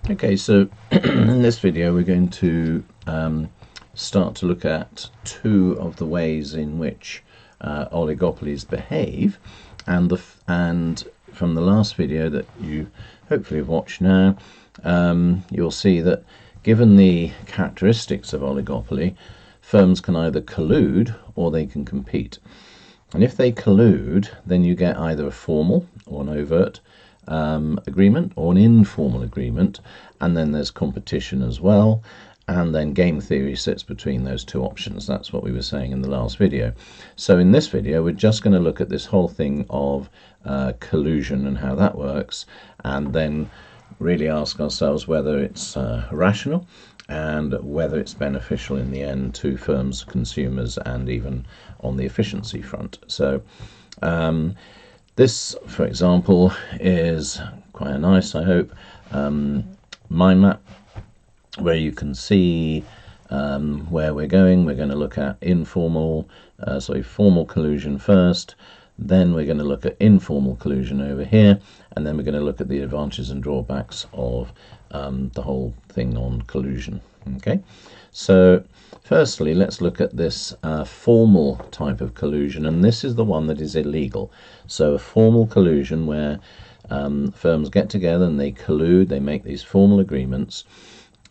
Okay, so in this video we're going to start to look at two of the ways in which oligopolies behave, and from the last video that you hopefully have watched now, you'll see that given the characteristics of oligopoly, firms can either collude or they can compete. And if they collude, then you get either a formal or an overt agreement or an informal agreement, and then there's competition as well, and then game theory sits between those two options. That's what we were saying in the last video. So in this video we're just going to look at this whole thing of collusion and how that works, and then really ask ourselves whether it's rational and whether it's beneficial in the end to firms, consumers, and even on the efficiency front. So this, for example, is quite a nice, I hope, mind map where you can see where we're going. We're going to look at formal collusion first, then we're going to look at informal collusion over here, and then we're going to look at the advantages and drawbacks of the whole thing on collusion. Okay, so firstly let's look at this formal type of collusion, and this is the one that is illegal. So a formal collusion where firms get together and they collude, they make these formal agreements,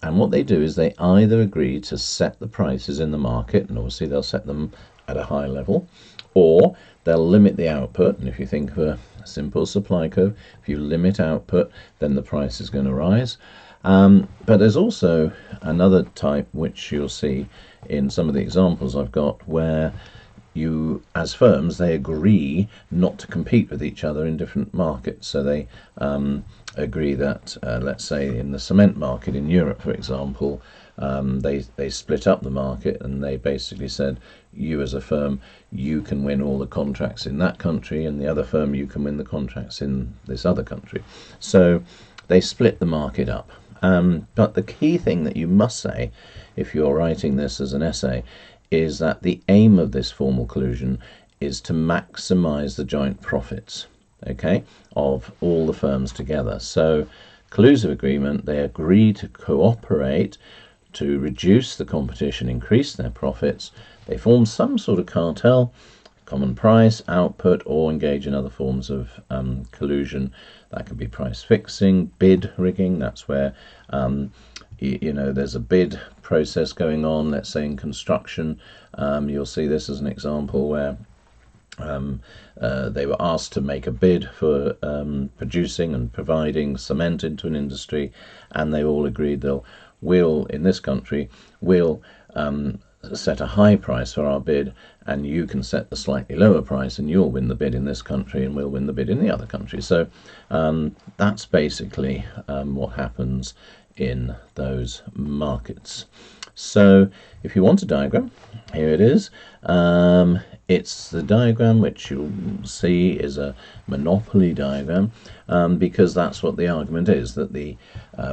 and what they do is they either agree to set the prices in the market, and obviously they'll set them at a high level, or they'll limit the output. And if you think of a simple supply curve, if you limit output, then the price is going to rise. But there's also another type, which you'll see in some of the examples I've got, where you, as firms, they agree not to compete with each other in different markets. So they agree that, let's say in the cement market in Europe, for example, they split up the market, and they basically said, you as a firm, you can win all the contracts in that country, and the other firm, you can win the contracts in this other country. So they split the market up. But the key thing that you must say if you're writing this as an essay is that the aim of this formal collusion is to maximize the joint profits, okay, of all the firms together. So collusive agreement, they agree to cooperate to reduce the competition, increase their profits. They form some sort of cartel, common price, output, or engage in other forms of collusion. That could be price fixing, bid rigging. That's where there's a bid process going on. Let's say in construction, you'll see this as an example where they were asked to make a bid for producing and providing cement into an industry, and they all agreed we'll in this country we'll set a high price for our bid, and you can set the slightly lower price, and you'll win the bid in this country and we'll win the bid in the other country. So that's basically what happens in those markets. So if you want a diagram, here it is. It's the diagram which you'll see is a monopoly diagram, because that's what the argument is, that the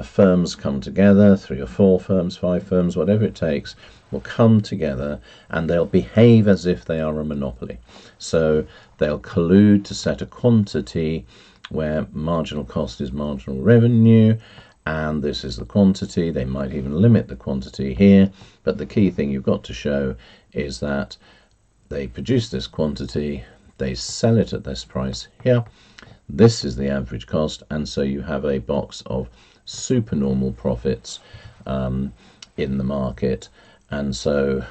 firms come together, 3 or 4 firms, 5 firms, whatever it takes, will come together and they'll behave as if they are a monopoly. So they'll collude to set a quantity where marginal cost is marginal revenue, and this is the quantity. They might even limit the quantity here, but the key thing you've got to show is that they produce this quantity, they sell it at this price here, this is the average cost, and so you have a box of supernormal profits in the market, and so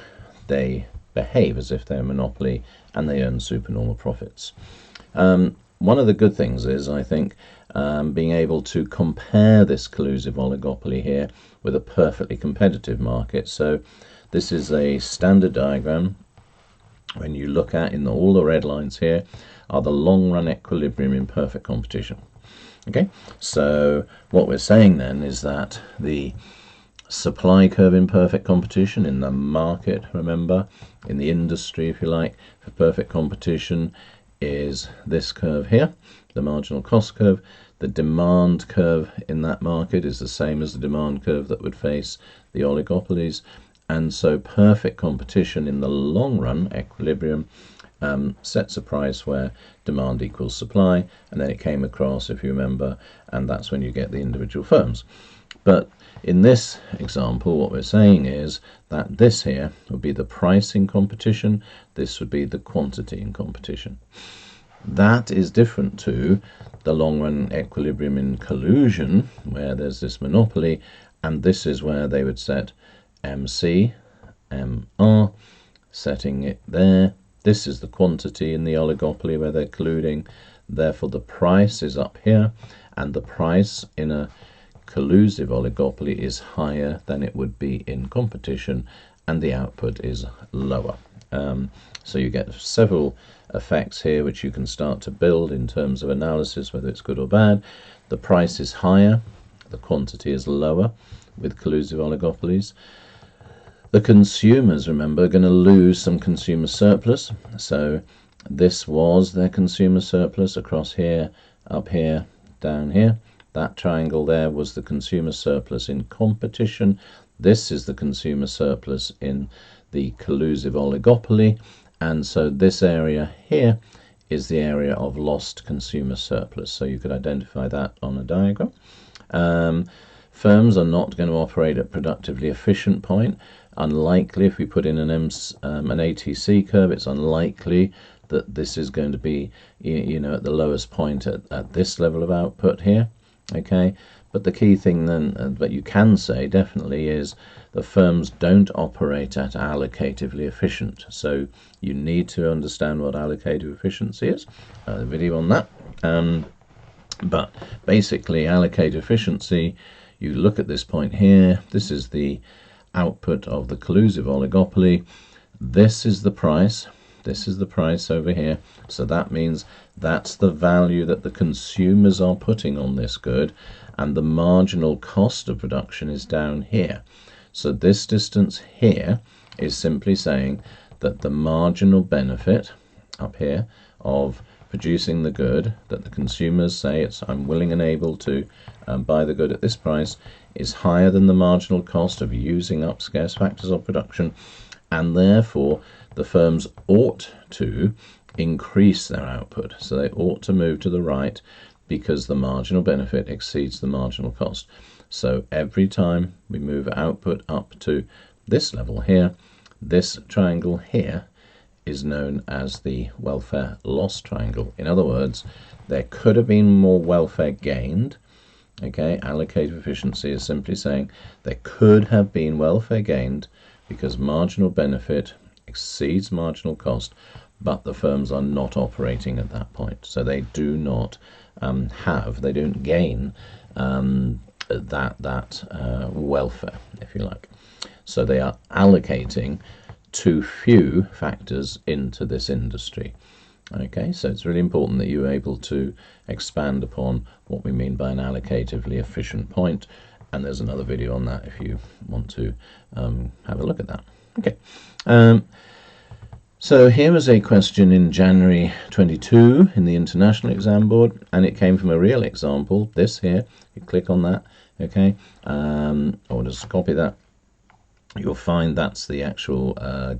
they behave as if they're a monopoly and they earn supernormal profits. One of the good things is, I think, being able to compare this collusive oligopoly here with a perfectly competitive market. So this is a standard diagram. When you look at, in all the red lines here, are the long-run equilibrium in perfect competition. Okay, so what we're saying then is that the supply curve in perfect competition in the market, remember, in the industry, if you like, for perfect competition is this curve here, the marginal cost curve. The demand curve in that market is the same as the demand curve that would face the oligopolies. And so perfect competition in the long run, equilibrium, sets a price where demand equals supply, and then it came across, if you remember, and that's when you get the individual firms. But in this example, what we're saying is that this here would be the price in competition, this would be the quantity in competition. That is different to the long-run equilibrium in collusion, where there's this monopoly, and this is where they would set MC, MR, setting it there. This is the quantity in the oligopoly where they're colluding, therefore the price is up here, and the price in a collusive oligopoly is higher than it would be in competition, and the output is lower. So you get several effects here which you can start to build in terms of analysis, whether it's good or bad. The price is higher, the quantity is lower with collusive oligopolies. The consumers, remember, are going to lose some consumer surplus. So this was their consumer surplus across here, up here, down here. That triangle there was the consumer surplus in competition. This is the consumer surplus in the collusive oligopoly. And so this area here is the area of lost consumer surplus. So you could identify that on a diagram. Firms are not going to operate at productively efficient point. Unlikely, if we put in an ATC curve, it's unlikely that this is going to be, you know, at the lowest point at this level of output here. Okay, but the key thing then that you can say definitely is the firms don't operate at allocatively efficient. So you need to understand what allocative efficiency is. A video on that. But basically, allocative efficiency, you look at this point here. This is the output of the collusive oligopoly. This is the price. This is the price over here. So that means that's the value that the consumers are putting on this good, and the marginal cost of production is down here. So this distance here is simply saying that the marginal benefit up here of producing the good, that the consumers say it's I'm willing and able to buy the good at this price, is higher than the marginal cost of using up scarce factors of production, and therefore the firms ought to increase their output. So they ought to move to the right because the marginal benefit exceeds the marginal cost. So every time we move output up to this level here, this triangle here is known as the welfare loss triangle. In other words, there could have been more welfare gained. Okay, allocative efficiency is simply saying there could have been welfare gained because marginal benefit exceeds marginal cost, but the firms are not operating at that point. So they do not they don't gain that welfare, if you like. So they are allocating too few factors into this industry. Okay, so it's really important that you're able to expand upon what we mean by an allocatively efficient point, and there's another video on that if you want to have a look at that. Okay, so here was a question in January 22 in the International Exam Board, and it came from a real example. This here, you click on that, okay, or just copy that. You'll find that's the actual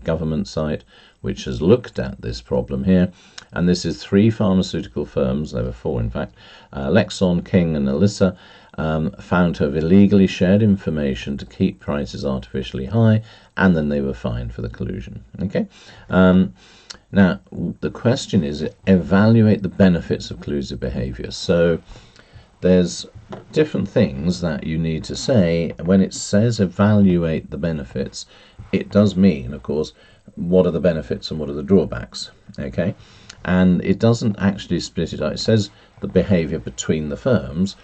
government site which has looked at this problem here, and this is 3 pharmaceutical firms, there were 4 in fact, Lexon, King and Alyssa, found to have illegally shared information to keep prices artificially high, and then they were fined for the collusion. Okay, now the question is evaluate the benefits of collusive behavior. So there's different things that you need to say. When it says evaluate the benefits, it does mean, of course, what are the benefits and what are the drawbacks. Okay, and it doesn't actually split it out. It says the behavior between the firms,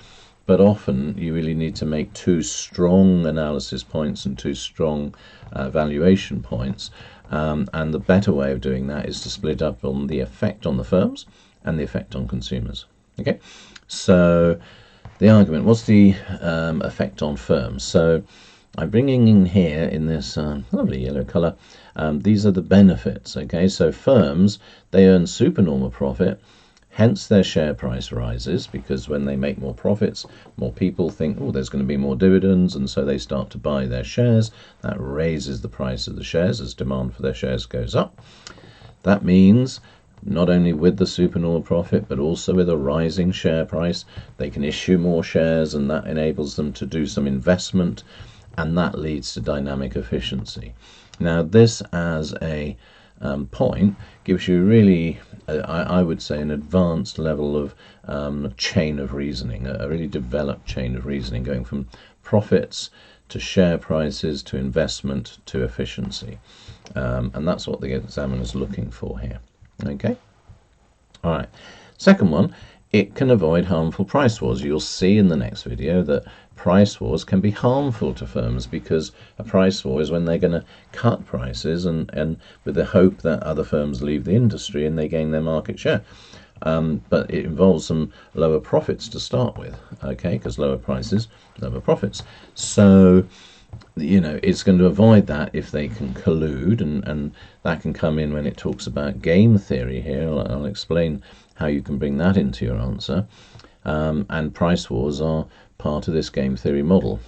but often you really need to make 2 strong analysis points and 2 strong valuation points, and the better way of doing that is to split up on the effect on the firms and the effect on consumers. Okay, so the argument, what's the effect on firms? So I'm bringing in here in this lovely yellow color, these are the benefits. Okay, so firms, they earn supernormal profit, hence their share price rises, because when they make more profits, more people think, oh, there's going to be more dividends, and so they start to buy their shares. That raises the price of the shares as demand for their shares goes up. That means not only with the supernormal profit, but also with a rising share price. They can issue more shares, and that enables them to do some investment, and that leads to dynamic efficiency. Now, this as a point gives you really, I would say, an advanced level of chain of reasoning, a really developed chain of reasoning, going from profits to share prices to investment to efficiency. And that's what the examiner's looking for here. Okay. All right. Second one, it can avoid harmful price wars. You'll see in the next video that price wars can be harmful to firms, because a price war is when they're going to cut prices and with the hope that other firms leave the industry and they gain their market share. But it involves some lower profits to start with, okay, because lower prices, lower profits. So, it's going to avoid that if they can collude, and that can come in when it talks about game theory here. I'll explain how you can bring that into your answer. And price wars are part of this game theory model.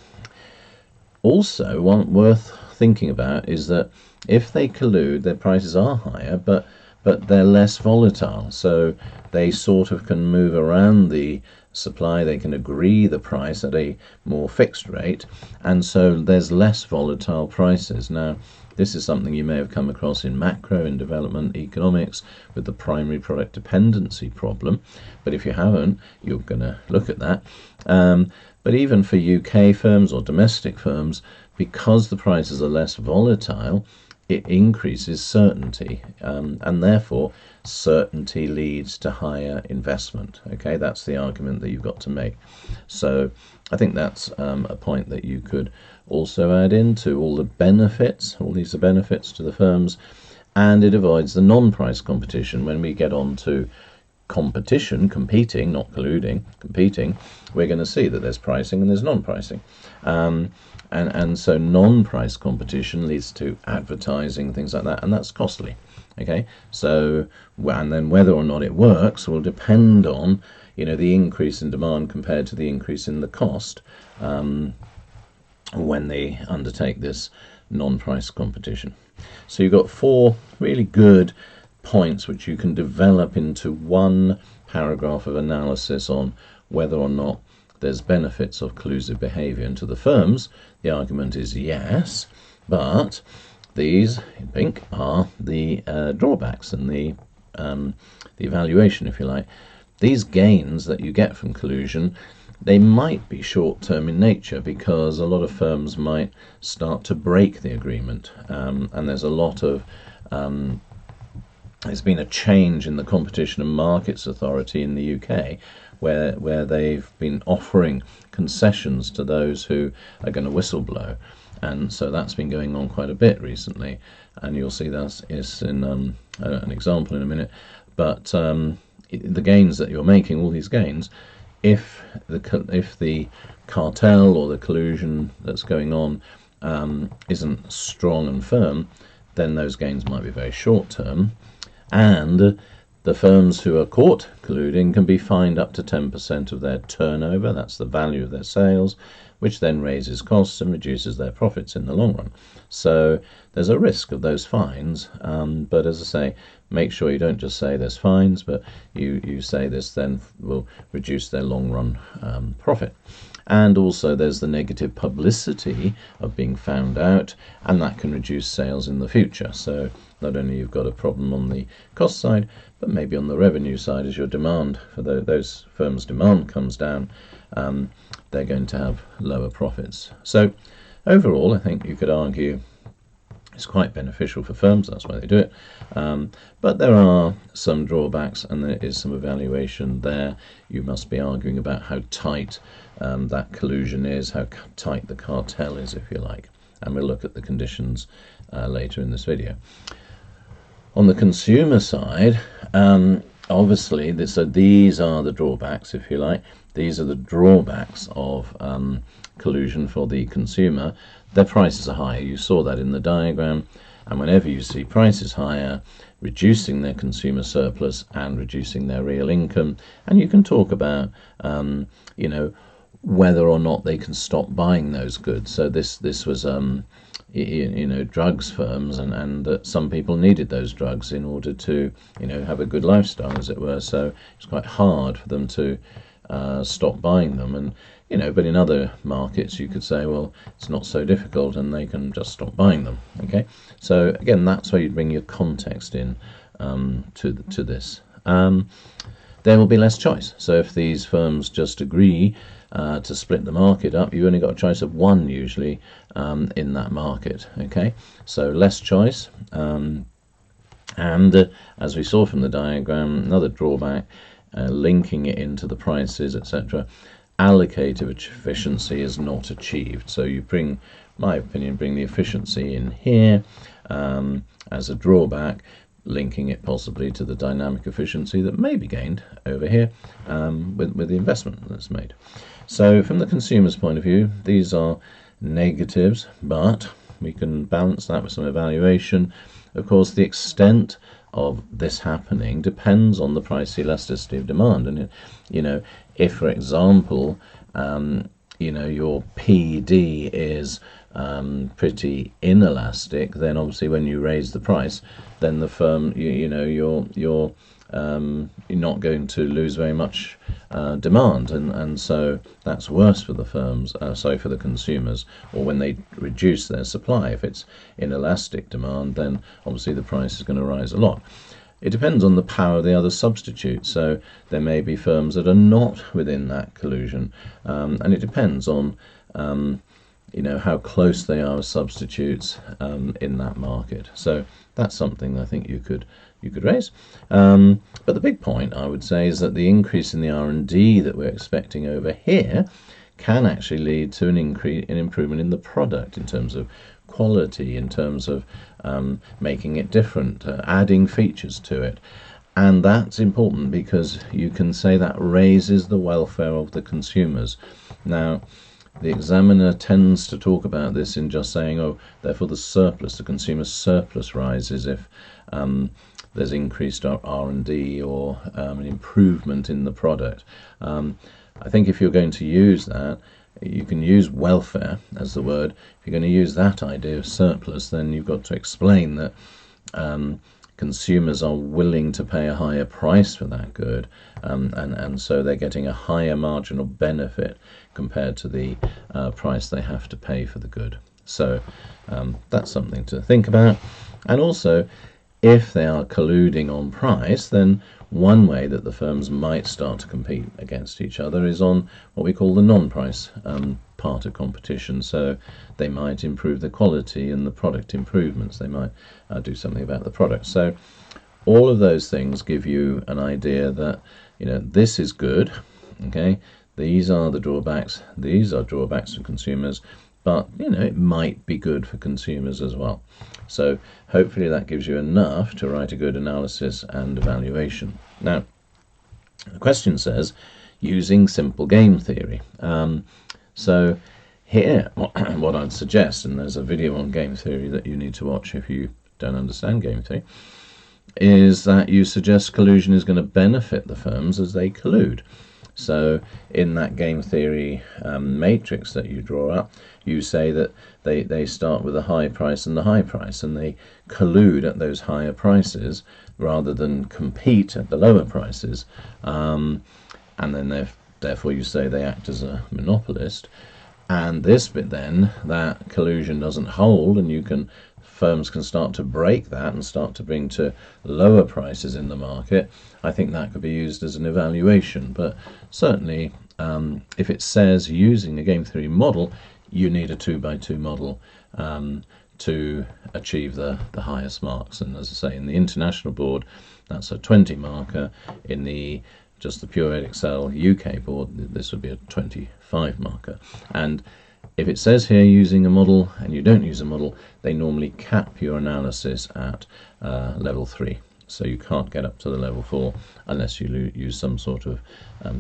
Also, one worth thinking about is that if they collude, their prices are higher, but they're less volatile, so they sort of can move around the supply. They can agree the price at a more fixed rate, and so there's less volatile prices. Now, this is something you may have come across in macro and development economics with the primary product dependency problem, but if you haven't, you're going to look at that. But even for UK firms or domestic firms, because the prices are less volatile, it increases certainty, and therefore certainty leads to higher investment. Okay, that's the argument that you've got to make. So I think that's a point that you could also add into all the benefits. All these are benefits to the firms, and it avoids the non-price competition. When we get on to competition, competing, not colluding, competing, we're going to see that there's pricing and there's non-pricing. And so non-price competition leads to advertising, things like that, and that's costly. Okay, so, and then whether or not it works will depend on, the increase in demand compared to the increase in the cost when they undertake this non-price competition. So you've got 4 really good points which you can develop into one paragraph of analysis on whether or not there's benefits of collusive behavior. And to the firms, the argument is yes, but these, in pink, are the drawbacks and the evaluation, if you like. These gains that you get from collusion, they might be short-term in nature, because a lot of firms might start to break the agreement, and there's a lot of there's been a change in the Competition and Markets Authority in the UK, where they've been offering concessions to those who are going to whistleblow, and so that's been going on quite a bit recently, and you'll see that is in an example in a minute. But the gains that you're making, all these gains, if the cartel or the collusion that's going on isn't strong and firm, then those gains might be very short term, and the firms who are caught colluding can be fined up to 10% of their turnover. That's the value of their sales, which then raises costs and reduces their profits in the long run. So there's a risk of those fines, but as I say, make sure you don't just say there's fines, but you say this then will reduce their long run profit. And also there's the negative publicity of being found out, and that can reduce sales in the future. So not only you've got a problem on the cost side, but maybe on the revenue side, as your demand for those firms' demand comes down, they're going to have lower profits. So overall, I think you could argue it's quite beneficial for firms, that's why they do it. But there are some drawbacks, and there is some evaluation there. You must be arguing about how tight that collusion is, how tight the cartel is, if you like. And we'll look at the conditions later in this video. On the consumer side, obviously, these are the drawbacks, if you like. These are the drawbacks of collusion for the consumer. Their prices are higher. You saw that in the diagram. And whenever you see prices higher, reducing their consumer surplus and reducing their real income, and you can talk about, whether or not they can stop buying those goods. So this was, drugs firms, and that some people needed those drugs in order to have a good lifestyle, as it were. So it's quite hard for them to stop buying them. And but in other markets you could say, well, it's not so difficult and they can just stop buying them. Okay, so again, that's where you bring your context in to this. There will be less choice. So if these firms just agree to split the market up, you've only got a choice of one usually in that market. Okay, so less choice, and as we saw from the diagram, another drawback, linking it into the prices, etc., allocative efficiency is not achieved. So you bring, my opinion, bring the efficiency in here as a drawback, linking it possibly to the dynamic efficiency that may be gained over here with the investment that's made. So from the consumer's point of view, these are negatives, but we can balance that with some evaluation. Of course, the extent of this happening depends on the price elasticity of demand. And if, for example, your PD is pretty inelastic, then obviously when you raise the price, then the firm, you're not going to lose very much demand, and so that's worse for the firms, for the consumers, or when they reduce their supply. If it's inelastic demand, then obviously the price is going to rise a lot. It depends on the power of the other substitutes. So there may be firms that are not within that collusion, and it depends on how close they are as substitutes in that market. So that's something I think you could raise. But the big point, I would say, is that the increase in the R&D that we're expecting over here can actually lead to an improvement in the product in terms of quality, in terms of making it different, adding features to it. And that's important because you can say that raises the welfare of the consumers. Now, the examiner tends to talk about this in just saying, oh, therefore the consumer surplus rises if there's increased R&D or an improvement in the product. I think if you're going to use that, you can use welfare as the word. If you're going to use that idea of surplus, then you've got to explain that consumers are willing to pay a higher price for that good, and so they're getting a higher marginal benefit compared to the price they have to pay for the good. So that's something to think about. And also, if they are colluding on price, then one way that the firms might start to compete against each other is on what we call the non-price part of competition. So they might improve the quality and the product improvements. They might do something about the product. So all of those things give you an idea that this is good. Okay, these are the drawbacks. These are drawbacks for consumers. But it might be good for consumers as well. So hopefully that gives you enough to write a good analysis and evaluation. Now, the question says, using simple game theory. So here, what I'd suggest, and there's a video on game theory that you need to watch if you don't understand game theory, is that you suggest collusion is going to benefit the firms as they collude. So in that game theory matrix that you draw up, you say that they start with a high price and the high price, and they collude at those higher prices rather than compete at the lower prices, and then therefore you say they act as a monopolist. And this bit then, that collusion doesn't hold, and firms can start to break that and start to bring to lower prices in the market. I think that could be used as an evaluation, but certainly if it says using a game theory model, you need a 2x2 model to achieve the highest marks. And as I say, in the international board, that's a 20 marker. In just the pure Excel UK board, this would be a 25 marker. And if it says here using a model and you don't use a model, they normally cap your analysis at level 3. So you can't get up to the level 4 unless you use some sort of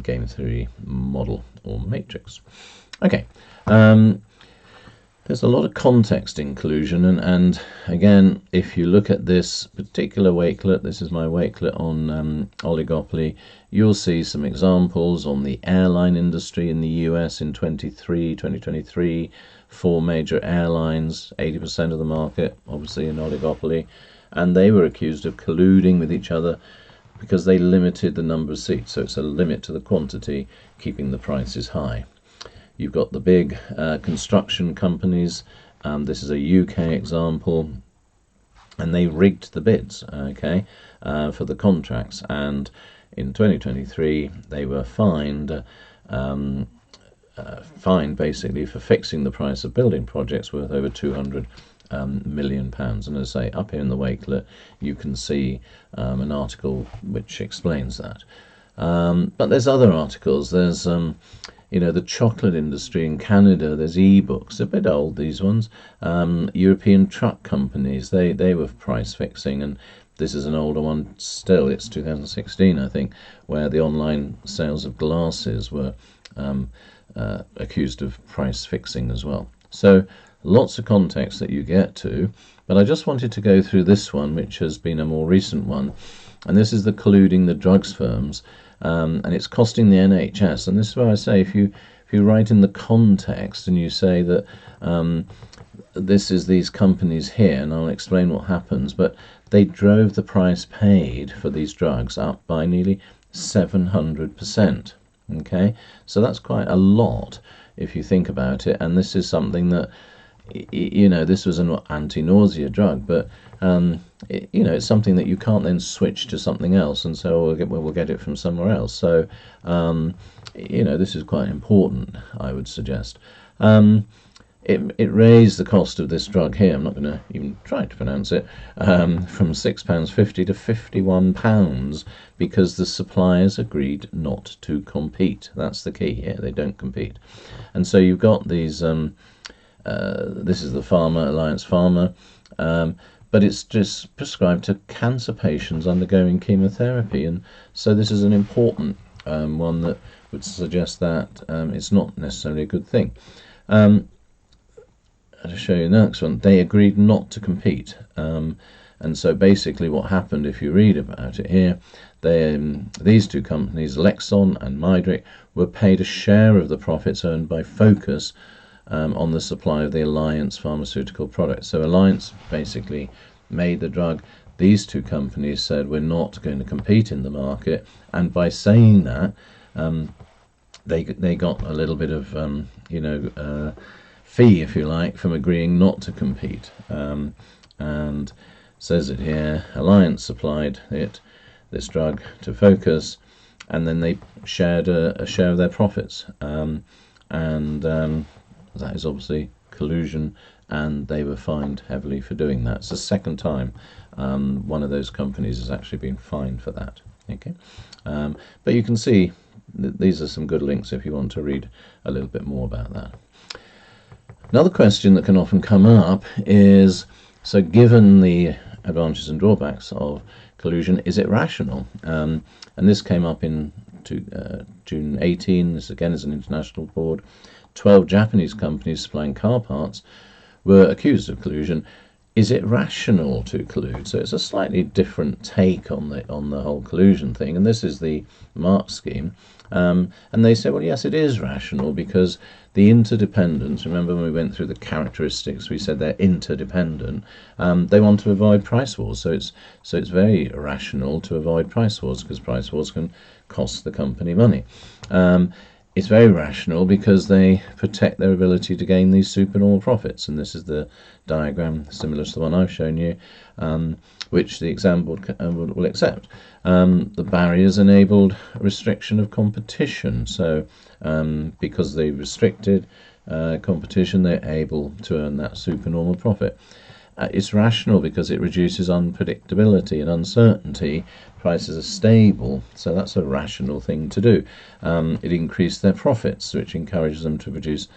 game theory model or matrix. Okay. There's a lot of context in collusion, and again, if you look at this particular wakelet, this is my wakelet on Oligopoly, you'll see some examples on the airline industry in the US in 2023, 4 major airlines, 80% of the market, obviously in Oligopoly, and they were accused of colluding with each other because they limited the number of seats, so it's a limit to the quantity, keeping the prices high. You've got the big construction companies. This is a UK example, and they rigged the bids, okay, for the contracts. And in 2023, they were fined basically for fixing the price of building projects worth over £200 million. And as I say, up here in the wakelet, you can see an article which explains that. But there's other articles. There's the chocolate industry in Canada, there's e-books, a bit old, these ones. European truck companies, they were price fixing, and this is an older one still, it's 2016, I think, where the online sales of glasses were accused of price fixing as well. So lots of context that you get to, but I just wanted to go through this one, which has been a more recent one, and this is the colluding the drugs firms. And it's costing the NHS, and this is where I say, if you write in the context and you say that this is these companies here, and I'll explain what happens, but they drove the price paid for these drugs up by nearly 700%. Okay, so that's quite a lot if you think about it, and this is something that, this was an anti-nausea drug, but it's something that you can't then switch to something else, and so we'll get it from somewhere else. So this is quite important, I would suggest. It raised the cost of this drug here, I'm not going to even try to pronounce it, from £6.50 to £51, because the suppliers agreed not to compete. That's the key here, they don't compete. And so you've got these, this is the Pharma, Alliance Pharma, but it's just prescribed to cancer patients undergoing chemotherapy, and so this is an important one that would suggest that it's not necessarily a good thing. I'll show you the next one. They agreed not to compete, and so basically what happened, if you read about it here, these two companies, Lexon and Midric, were paid a share of the profits earned by Focus on the supply of the Alliance pharmaceutical products. So Alliance basically made the drug. These two companies said, we're not going to compete in the market, and by saying that, they got a little bit of fee, if you like, from agreeing not to compete. And says it here, Alliance supplied this drug to Focus, and then they shared a share of their profits, that is obviously collusion, and they were fined heavily for doing that. It's the second time one of those companies has actually been fined for that. Okay, but you can see these are some good links if you want to read a little bit more about that. Another question that can often come up is, so given the advantages and drawbacks of collusion, is it rational? And this came up in June 18. This again is an international board. 12 Japanese companies supplying car parts were accused of collusion. Is it rational to collude? So it's a slightly different take on the whole collusion thing, and this is the Marx scheme. And they say, well, yes, it is rational, because the interdependence, remember when we went through the characteristics, we said they're interdependent. They want to avoid price wars, so it's very rational to avoid price wars, because price wars can cost the company money. It's very rational because they protect their ability to gain these supernormal profits, and this is the diagram similar to the one I've shown you, which the exam will accept. The barriers enabled restriction of competition, so because they restricted competition, they're able to earn that supernormal profit. It's rational because it reduces unpredictability and uncertainty. Prices are stable, so that's a rational thing to do. It increased their profits, which encourages them to produce,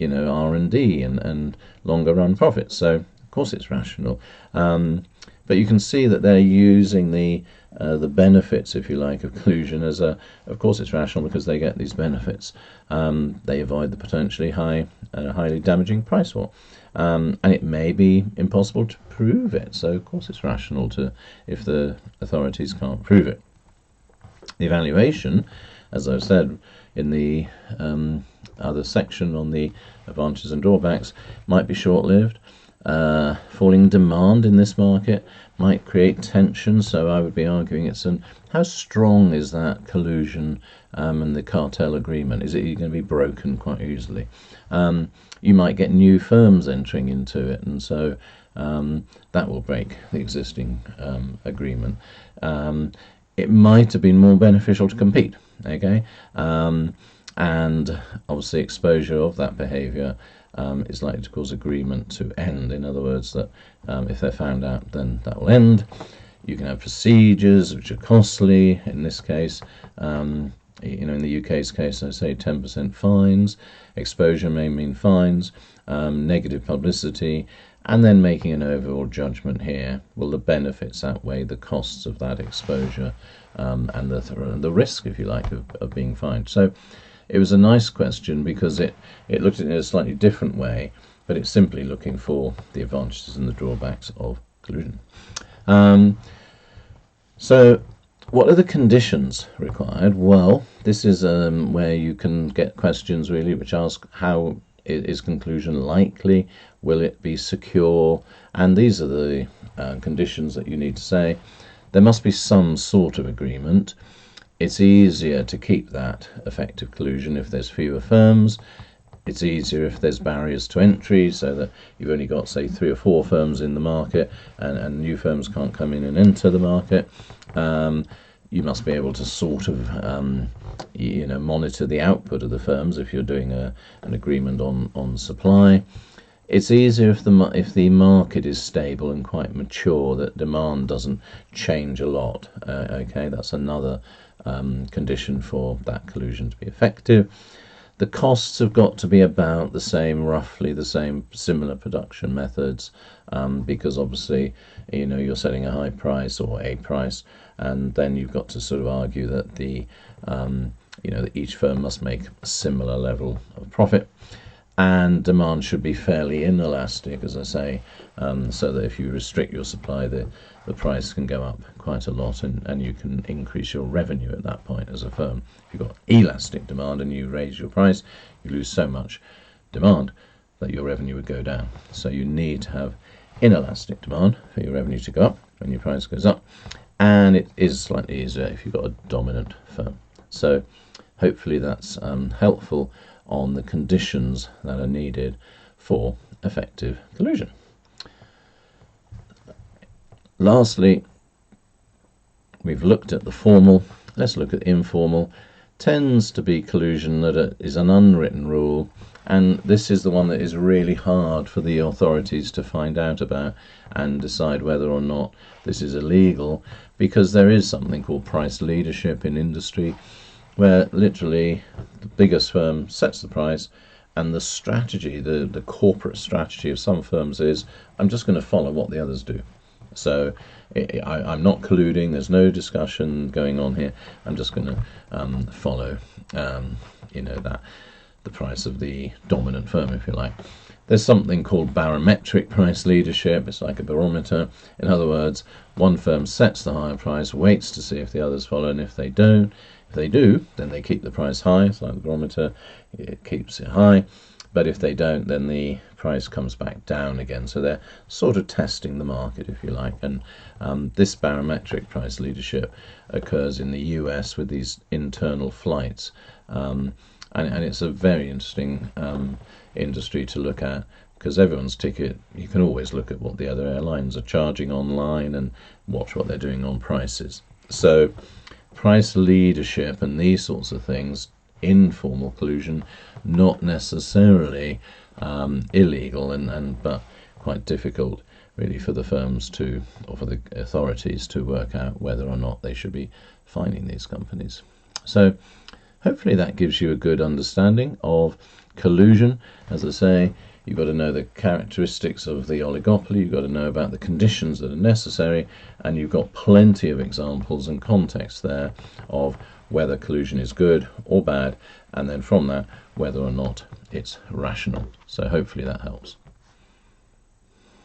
R&D and longer run profits. So of course it's rational. But you can see that they're using the the benefits, if you like, of collusion as of course it's rational because they get these benefits. They avoid the potentially highly damaging price war. And it may be impossible to prove it, so of course it's rational to if the authorities can't prove it. The evaluation, as I've said in the other section on the advantages and drawbacks, might be short-lived. Falling demand in this market might create tension, so I would be arguing how strong is that collusion and the cartel agreement? Is it going to be broken quite easily? You might get new firms entering into it, and so that will break the existing agreement. It might have been more beneficial to compete, okay? And obviously exposure of that behaviour is likely to cause agreement to end. In other words, that if they're found out, then that will end. You can have procedures which are costly. In this case, in the UK's case, I say 10% fines. Exposure may mean fines, negative publicity, and then making an overall judgment here. Will the benefits outweigh the costs of that exposure and the risk, if you like, of being fined? So it was a nice question because it looked at it in a slightly different way, but it's simply looking for the advantages and the drawbacks of collusion. So what are the conditions required? Well, this is where you can get questions really which ask how is conclusion likely, will it be secure, and these are the conditions that you need to say. There must be some sort of agreement. It's easier to keep that effective collusion if there's fewer firms. It's easier if there's barriers to entry, so that you've only got, say, 3 or 4 firms in the market and new firms can't come in and enter the market. You must be able to sort of monitor the output of the firms if you're doing an agreement on supply. It's easier if the market is stable and quite mature, that demand doesn't change a lot. Okay, that's another condition for that collusion to be effective. The costs have got to be about the same, roughly the same, similar production methods, because obviously, you're setting a high price or a price, and then you've got to sort of argue that that each firm must make a similar level of profit. And demand should be fairly inelastic, as I say, so that if you restrict your supply, the price can go up quite a lot, and you can increase your revenue at that point as a firm. If you've got elastic demand and you raise your price, you lose so much demand that your revenue would go down. So you need to have inelastic demand for your revenue to go up when your price goes up, and it is slightly easier if you've got a dominant firm. So hopefully that's helpful on the conditions that are needed for effective collusion. Lastly, we've looked at the formal. Let's look at informal. Tends to be collusion that is an unwritten rule, and this is the one that is really hard for the authorities to find out about and decide whether or not this is illegal, because there is something called price leadership in industry, where literally the biggest firm sets the price, and the strategy, the corporate strategy of some firms is, I'm just going to follow what the others do. So I'm not colluding, there's no discussion going on here, I'm just going to follow the price of the dominant firm, if you like. There's something called barometric price leadership. It's like a barometer. In other words, one firm sets the higher price, waits to see if the others follow, and if they do, then they keep the price high. It's like the barometer, it keeps it high. But if they don't, then the price comes back down again. So they're sort of testing the market, if you like. And this barometric price leadership occurs in the US with these internal flights. And it's a very interesting industry to look at, because everyone's ticket, you can always look at what the other airlines are charging online and watch what they're doing on prices. So price leadership and these sorts of things, informal collusion, not necessarily illegal, but quite difficult really for the firms to, or for the authorities to work out whether or not they should be fining these companies. So hopefully that gives you a good understanding of collusion. As I say, you've got to know the characteristics of the oligopoly, you've got to know about the conditions that are necessary, and you've got plenty of examples and context there of whether collusion is good or bad, and then from that whether or not it's rational. So hopefully that helps.